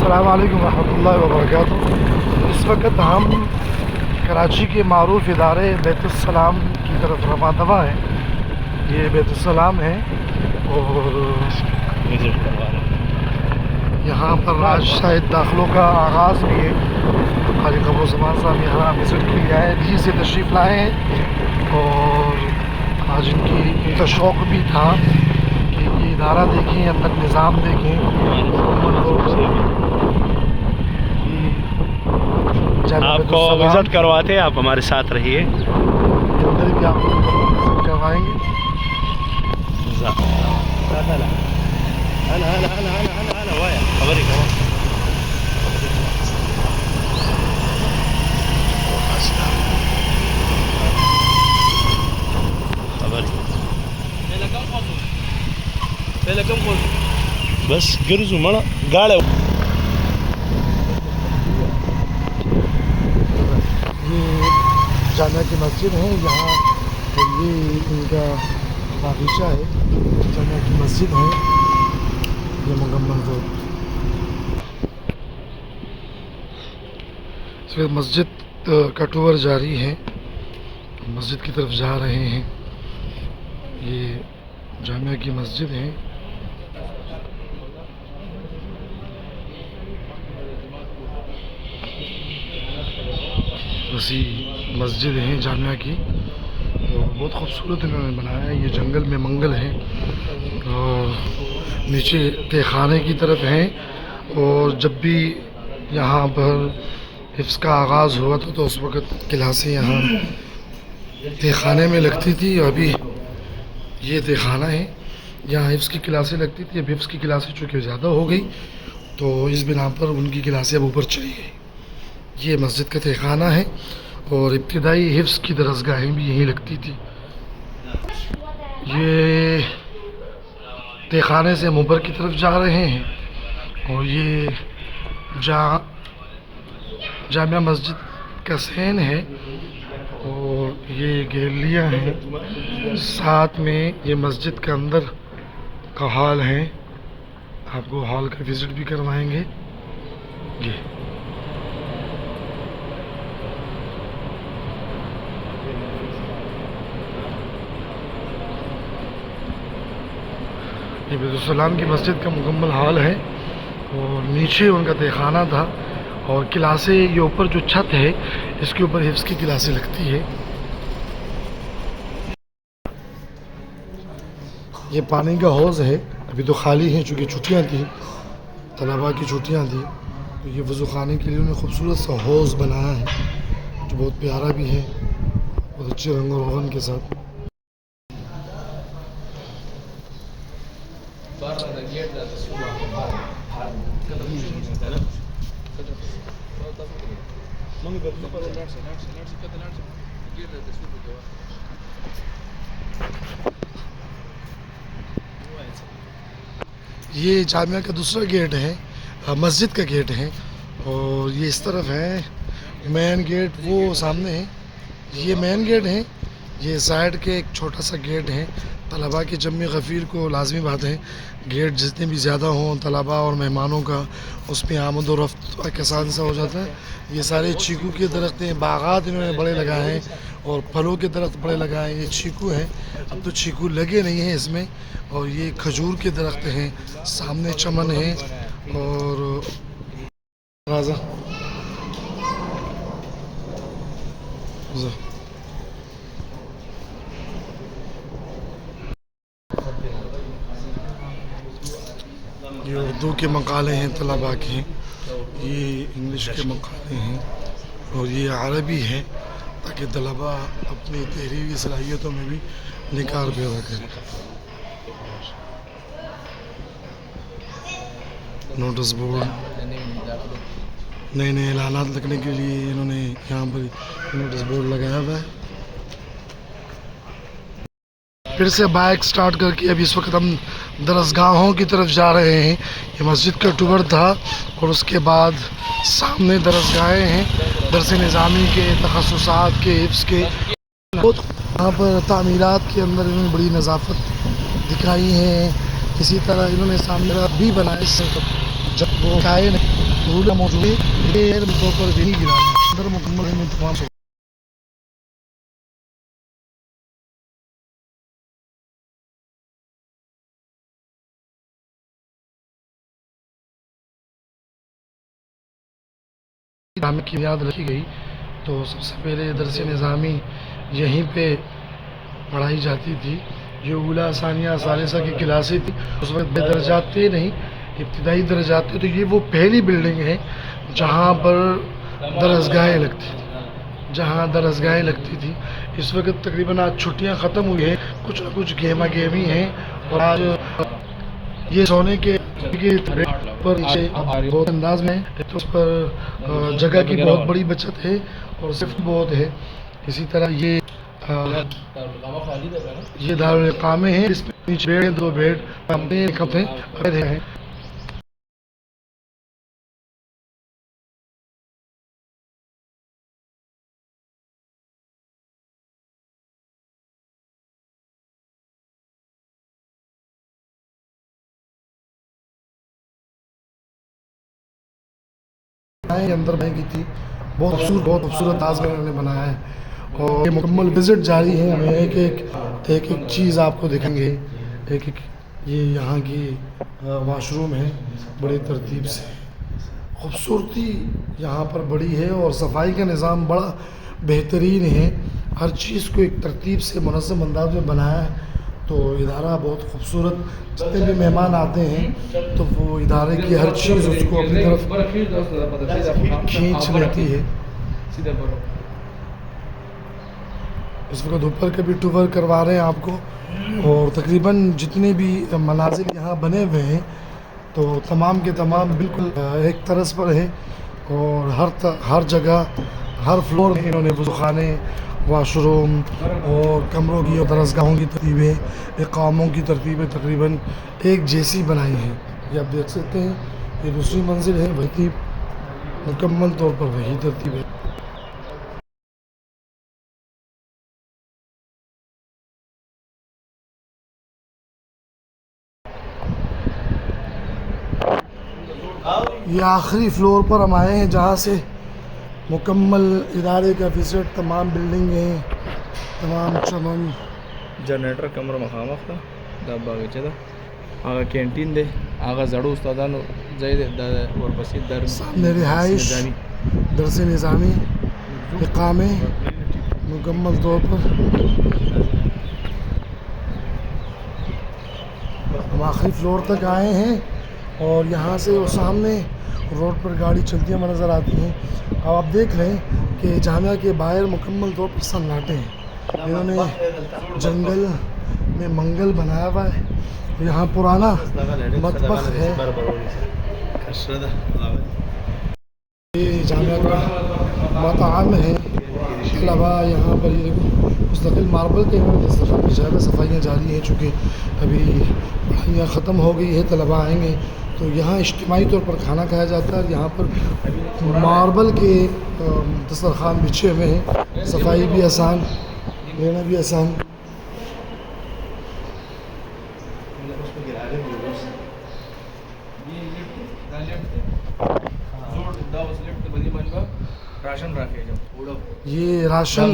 अस्सलाम वालेकुम रहमतुल्लाहि व बरकातुहू। इस वक्त हम कराची के मारूफ इदारे बैतुस्सलाम की तरफ रवा दवा है। ये बैतुस्सलाम है और यहाँ पर आज शायद दाखिलों का आगाज़ भी है। खाली क़ब्र ज़मान साहब यहाँ विज़िट के लिए आए, दिल्ली से तशरीफ़ लाए हैं और आज इनका शौक़ भी था कि ये इदारा देखें, अंदर निज़ाम देखें। आपको विज़िट करवाते हैं, आप हमारे साथ रहिए। अंदर भी आपको विज़िट करवाएंगे। बस गिरजू मना गाड़े। ये जामिया की मस्जिद है, यहाँ ये इनका बागीचा है। जामिया की मस्जिद है, ये मुकम्मल रोड। इसमें मस्जिद का टूर जारी है, मस्जिद की तरफ जा रहे हैं। ये जामिया की मस्जिद है। वसी मस्जिद है जामिया की और बहुत खूबसूरत इन्होंने बनाया है। ये जंगल में मंगल है और नीचे तहखाने की तरफ है। और जब भी यहाँ पर हिफ्ज़ का आगाज़ हुआ था तो उस वक़्त क्लासें यहाँ तहखाने में लगती थी। अभी ये तहखाना है, यहाँ हिफ्ज़ की क्लासें लगती थी। अब हिफ्ज़ की क्लासें चूँकि ज़्यादा हो गई तो इस बिना पर उनकी क्लासें अब ऊपर चली गई। ये मस्जिद का तहखाना है और इब्तिदाई हिफ्ज़ की दरसगाहें भी यहीं लगती थी। ये तहखाने से हम ऊपर की तरफ जा रहे हैं और ये जामिया मस्जिद का सहन है और ये गैलरियाँ हैं। साथ में ये मस्जिद के अंदर का हॉल है, आपको हॉल का विज़िट भी करवाएंगे। ये बैतुस्सलाम की मस्जिद का मुकम्मल हॉल है और नीचे उनका तहखाना था और क्लासें ये ऊपर जो छत है इसके ऊपर हिफ्ज़ की क्लासें लगती है। ये पानी का हौज़ है, अभी तो खाली है चूँकि छुट्टियाँ थी, तलबा की छुट्टियाँ थी। तो ये वज़ू खाने के लिए उन्होंने खूबसूरत सा हौज़ बनाया है जो बहुत प्यारा भी है, बहुत अच्छे रंग और रोगन के साथ। ये जामिया का दूसरा गेट है, मस्जिद का गेट है और ये इस तरफ है। मेन गेट वो सामने है, ये मेन गेट है। ये साइड के एक छोटा सा गेट है। तलबा के जम्मे गफ़ीर को लाजमी बात है गेट जितने भी ज़्यादा हों तलबा और मेहमानों का उस पर आमद व रफ्त आसान सा हो जाता है। ये सारे चीकू के दरख्त हैं, बागात इन्होंने बड़े लगाए हैं और फलों के दरख्त बड़े लगाए हैं। ये चीकू हैं, अब तो चीकू लगे नहीं हैं इसमें। और ये खजूर के दरख्त हैं, सामने चमन है और राजा ये उर्दू के मकाले हैं तलबा के, ये इंग्लिश के मकाले हैं और ये अरबी है ताकि तलबा अपनी तहरीरी सलाहियतों में भी निखार पैदा करें। नोटिस बोर्ड, नए नए ऐलानात लगने के लिए इन्होंने यहाँ पर नोटिस बोर्ड लगाया हुआ है। फिर से बाइक स्टार्ट करके अभी इस वक्त हम दरसगाहों की तरफ जा रहे हैं। ये मस्जिद का टूर था और उसके बाद सामने दरसगाहें हैं, दरस निज़ामी के, तखस्सुसात के, हिफ्ज़ के। यहाँ पर तामीरात के अंदर इन्होंने बड़ी नज़ाफ़त दिखाई है। इसी तरह इन्होंने सामने भी बनाए जब वो आए नहीं। सहूलियत मौजूद है, ये मुद्दों पर भी नहीं गिराना अंदर मुकम्मल तमाम हमें की याद रखी गई। तो सबसे पहले दरस निज़ामी यहीं पे पढ़ाई जाती थी। ये उला सानिया सालिसा की क्लासें थी, उस वक्त बेदर्जात थे नहीं, इब्तदाई दर्जात थे। तो ये वो पहली बिल्डिंग है जहाँ पर दरसगाहें लगती थी, इस वक्त तकरीबन आज छुट्टियाँ ख़त्म हुई हैं, कुछ न कुछ गेमा गेमी हैं। और आज ये सोने के पर बहुत अंदाज में है, तो उस पर जगह की बहुत बड़ी बचत है और सिर्फ बहुत है। इसी तरह ये दारुल इकामे हैं, इसमें नीचे बेड 2 बेड हैं। अंदर बनी थी, बहुत खूबसूरत ताजमहल उन्होंने बनाया है। और ये मुकम्मल विज़िट जारी है, हमें एक चीज़ आपको दिखाएंगे। एक ये यहाँ की वाशरूम है, बड़ी तरतीब से खूबसूरती यहाँ पर बड़ी है और सफाई का निज़ाम बड़ा बेहतरीन है। हर चीज़ को एक तरतीब से मुनज़्ज़म अंदाज में बनाया है। तो इदारा बहुत खूबसूरत, जितने भी मेहमान आते हैं तो वो इदारे की हर चीज़ उसको अपनी तरफ खींच लेती है। इस वक्त ऊपर का भी टूर करवा रहे हैं आपको। और तकरीबन जितने भी मनाजिल यहाँ बने हुए हैं तो तमाम के तमाम बिल्कुल एक तरस पर है। और हर जगह हर फ्लोर में इन्होंने वज़ूखाने, वाशरूम और कमरों की और दरसगाहों की तरतीबें, इकामों की तरतीबें तकरीबन एक जैसी बनाई हैं। ये आप देख सकते हैं, ये दूसरी मंजिल है, वही मुकम्मल तौर पर वही तरतीब है। ये आखिरी फ्लोर पर हम आए हैं जहाँ से मुकम्मल इदारे का विज़िट, तमाम बिल्डिंगें, तमाम चमन, जनरेटर कमरा मखामख था दा बागीचा था, आगा कैंटीन दे, आगा जड़ो उस्तादान जय दे और पसी दर सामने रिहाइश, दरस निज़ामी, इकामे मुकम्मल तौर पर। हम आखिरी फ्लोर तक आए हैं और यहाँ से वो सामने रोड पर गाड़ी चलती हुई नज़र आती हैं। अब आप देख लें कि जामिया के बाहर मुकम्मल तौर पर सन्नाटे हैं। इन्होंने जंगल में मंगल बनाया हुआ है। यहाँ पुराना मतबख है। ये जामिया का मताम है। तलबा यहाँ पर ये देखो मुस्तकिल मार्बल के दस्तरखान बिछाए हुए, सफाइयाँ जारी हैं। चूँकि अभी पढ़ाइयाँ ख़त्म हो गई है, तलबा आएँगे तो यहाँ इज्तिमाई तौर पर खाना खाया जाता है। यहाँ पर मार्बल के दस्तरखान बिछे हुए हैं, सफाई भी आसान, लेना भी आसान। ये राशन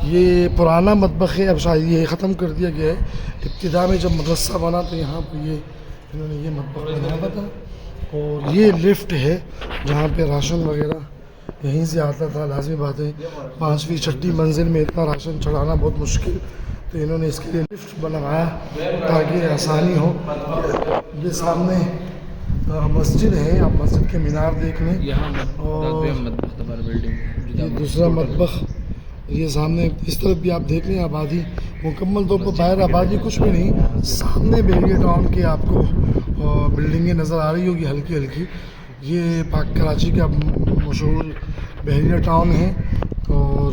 ये पुराना मतबख है, अब शायद ये ख़त्म कर दिया गया है। इब्तिदा में जब मदरसा बना तो यहाँ पर ये इन्होंने ये मतबख बनाया था। और ये लिफ्ट है जहाँ पे राशन वगैरह यहीं से आता था। लाजमी बात है, 5वीं 6ठी मंजिल में इतना राशन चढ़ाना बहुत मुश्किल, तो इन्होंने इसके लिए लिफ्ट बनवाया ताकि आसानी हो। ये सामने मस्जिद है, आप मस्जिद के मीनार देख लें। और ये दूसरा मतबख, ये सामने इस तरफ भी आप देख लें आबादी मुकम्मल तौर पर, बाहर आबादी कुछ भी नहीं। सामने बहरिया टाउन के आपको बिल्डिंगें नज़र आ रही होगी हल्की हल्की। ये पाक कराची का मशहूर बहरिया टाउन है। और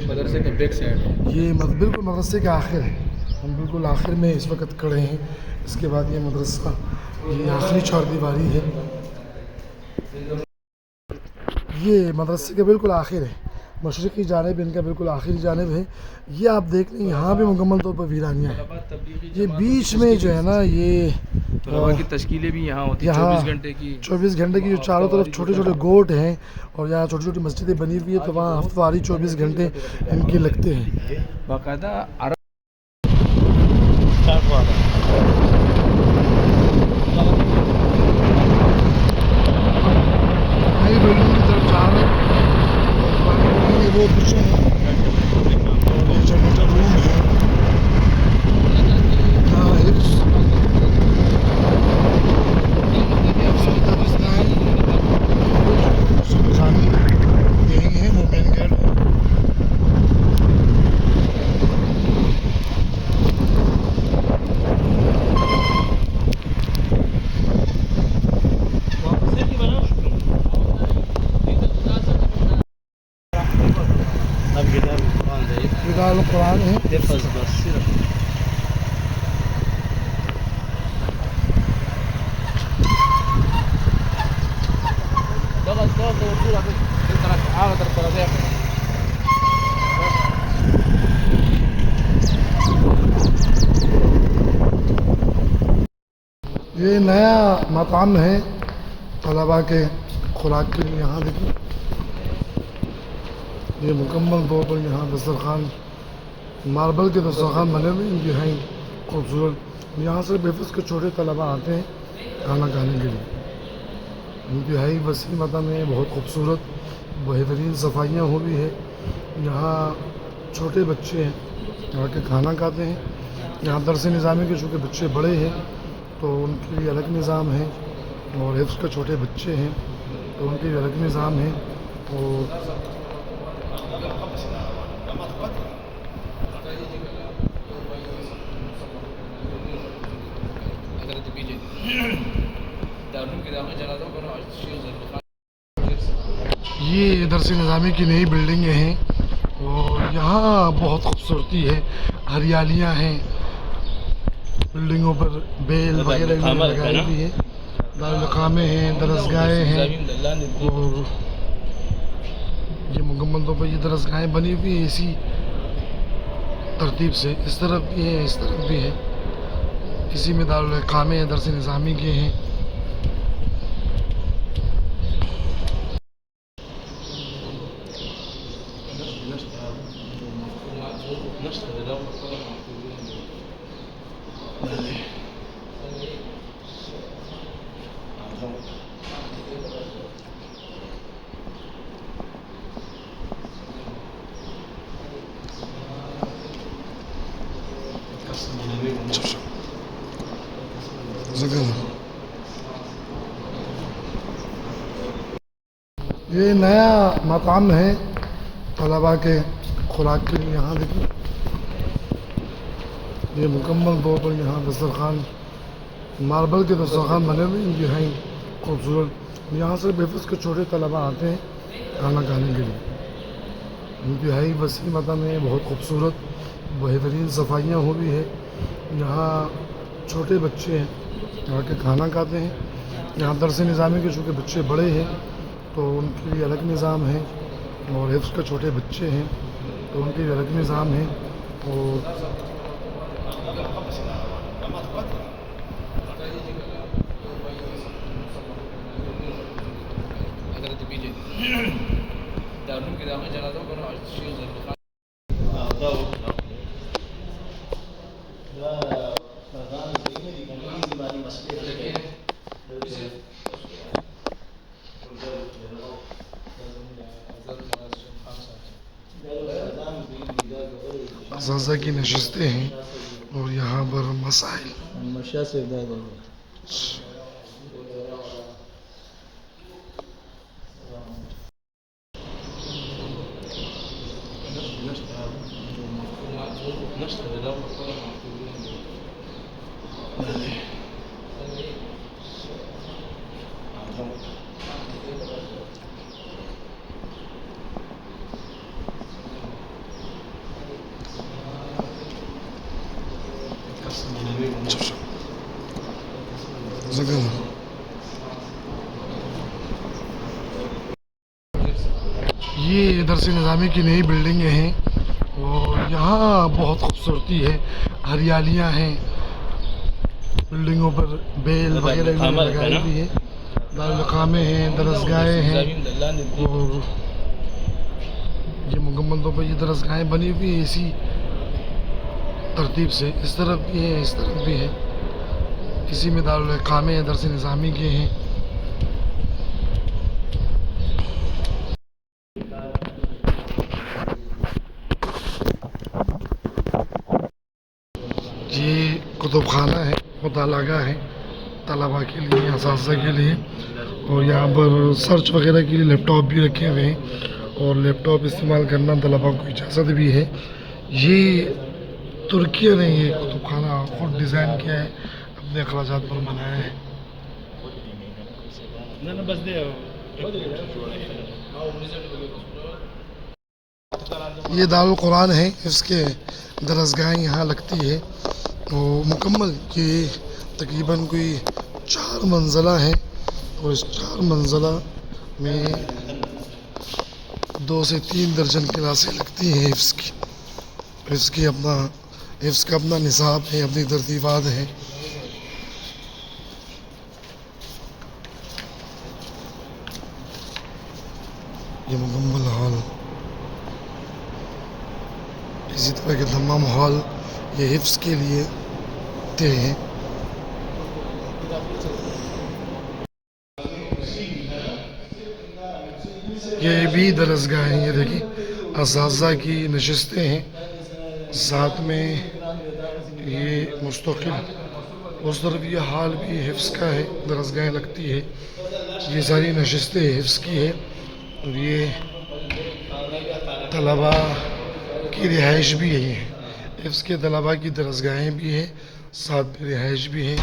मदरसे का बैक साइड ये बिल्कुल मदरसे के आखिर है, हम बिल्कुल आखिर में इस वक्त खड़े हैं। इसके बाद ये मदरसा, ये आखिरी चारदीवारी है। ये मदरसे के बिल्कुल आखिर है, मशरक़ी जानिब इनका बिल्कुल आखिरी जानिब है। ये आप देख लें यहाँ भी मुकम्मल तौर पर वीरानियाँ हैं। ये बीच में जो है ना ये तलबा की तश्कीलें भी यहाँ होती है, यहाँ 24 घंटे की। 24 घंटे की जो चारों तरफ छोटे छोटे गोट हैं और यहाँ छोटी छोटी मस्जिदें बनी हुई है, तो वहाँ हफ्तावारी 24 घंटे इनके लगते हैं। बाकायदा अरब नई बिल्डिंग की तरफ जा रहे हैं और पुरानी बिल्डिंग में वो पीछे हैं और ये जनरेटर रूम है। यहाँ कब्रिस्तान सुबहानी यही है, वो मेन गेट है। अब किधर कुरान है विदाल कुरान है। बस बस सिर्फ ये नया मकाम है तलबा के खुराक के लिए। यहाँ देखिए ये मुकम्मल तौर पर यहाँ दस्तरखान मार्बल के दस्तरखान बने हुए इंतहाई खूबसूरत। यहाँ से बेफिस के छोटे तलबा आते हैं खाना खाने के लिए। इंतहाई वसी मकाम है, बहुत खूबसूरत, बेहतरीन सफाइयाँ हुई है। यहाँ छोटे बच्चे हैं आके खाना खाते हैं। यहाँ दरस निज़ामी के चूँकि बच्चे बड़े हैं तो उनके लिए अलग निज़ाम है, और हिफ्ज़ के छोटे बच्चे हैं तो उनके लिए अलग निज़ाम है। और ये दरस निज़ामी की नई बिल्डिंगें हैं और यहाँ बहुत खूबसूरती है, हरियालियाँ हैं, बिल्डिंगों पर बेल वगैरह भी लगाई हुई है, दारुलकामे हैं, दरसगाहें हैं। और ये मुकम्मल तौर पर ये दरसगाहें बनी हुई है इसी तरतीब से, इस तरफ भी है इस तरफ भी है, इसी में दारुलकामे हैं, दरस निज़ामी के हैं। ये नया मकाम है तलबा के खुराक के लिए। यहाँ देखिए ये मुकम्मल तौर पर यहाँ दस्तरखान मार्बल के दस्तरखान बने हुए इंतहाई खूबसूरत। यहाँ से बेफिस के छोटे तलबा आते हैं खाना खाने के लिए। इंतहाई वसी मकाम है, बहुत खूबसूरत, बेहतरीन सफाइयाँ हुई है। यहाँ छोटे बच्चे हैं आके खाना खाते हैं। यहाँ दरस निज़ामी के चूँकि बच्चे बड़े हैं तो उनके लिए अलग निज़ाम है, और हिफ्ज़ के छोटे बच्चे हैं तो उनके लिए अलग निज़ाम है। और ज़ाज़ा की नशिस्तें हैं और यहाँ पर मसाइल। ये दरस निज़ामी की नई बिल्डिंगें हैं और यहाँ बहुत खूबसूरती है, हरियालियाँ हैं, बिल्डिंगों पर बेल वगैरह इन्होंने लगाई हुई है, दारुल हैं, दरसगाहें हैं और ये मुकम्मल तौर पर ये दरसगाहें बनी हुई है इसी तरतीब से। इस तरफ भी है, इस तरफ भी है, इसी में दारुल कामे हैं, दरस निज़ामी के हैं। ये कुतुब खाना है, मुतालागाह है तलबा के लिए, असातिज़ा के लिए, और यहाँ पर सर्च वगैरह के लिए लैपटॉप भी रखे हुए हैं और लैपटॉप इस्तेमाल करना तलबा को इजाज़त भी है। ये तुर्किया ने ये कुतुब खाना खुद डिज़ाइन किया है, अपने अखराजात पर बनाया है। ये दारुल कुरान है, इसके दरसगाहें यहाँ लगती है और मुकम्मल ये तकरीबन कोई 4 मंजिला है और इस 4 मंजिला में 2 से 3 दर्जन क्लासें लगती हैं हिफ्ज़ की। हिफ्ज़ का अपना निसाब है, अपनी तरतीबात हैं। ये मुकम्मल हॉल, इसी तरह के तमाम हॉल ये हिफ्ज़ के लिए थे हैं। ये भी दरसगाह हैं, ये देखिए असातिज़ा की नशिस्तें हैं, साथ में ये मुस्तकिल उस तरफ ये हॉल भी हिफ्ज़ का है, दरसगाहें लगती है, ये सारी नशिस्तें हिफ्ज़ की है और ये तलबा की रिहाइश भी यही है। हिफ्ज़ के तलबा की दरसगाहें भी हैं, साथ में रिहाइश भी है।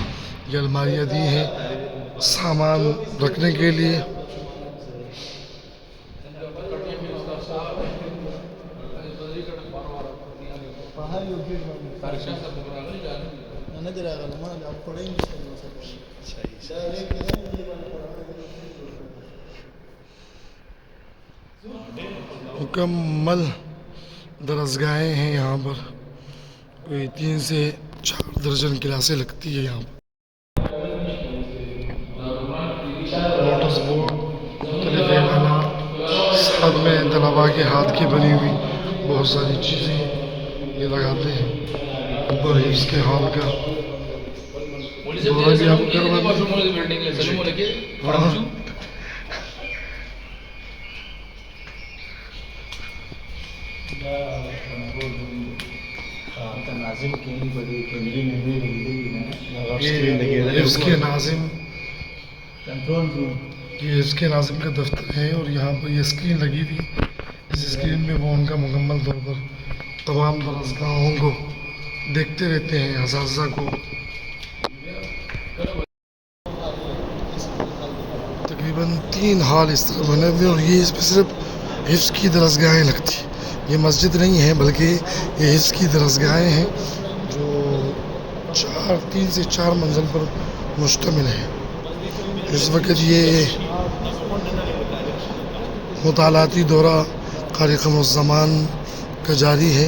ये अलमारियाँ दी हैं सामान रखने के लिए। मुकम्मल दरसगाहें हैं यहाँ पर, कोई 3 से 4 दर्जन क्लासें लगती है यहाँ पर। नोटिस बोर्ड, मुख्तलिफ ऐलानात, साथ में तलबा के हाथ की बनी हुई बहुत सारी चीज़ें ये लगाते हैं। ऊपर हिफ्ज़ के हॉल का दौरा भी आप करवाते हैं। ये इसके नाज़िम ये इसके नाज़िम का दफ्तर है और यहाँ पर ये स्क्रीन लगी हुई, इस स्क्रीन में वो उनका मुकम्मल तौर पर तमाम दरसगाहों को देखते रहते हैं, असातिज़ा को। तकरीबन 3 हॉल इस तरह बने हुए और ये इसमें सिर्फ हिफ्ज़ की दरसगाहें लगती हैं। ये मस्जिद नहीं है बल्कि ये हिफ्ज़ की दरसगाहें हैं जो 3 से 4 मंजिल पर मुश्तमिल है। इस वक्त ये मुतालाती दौरा क़ारी क़मरुज़्ज़मान का जारी है।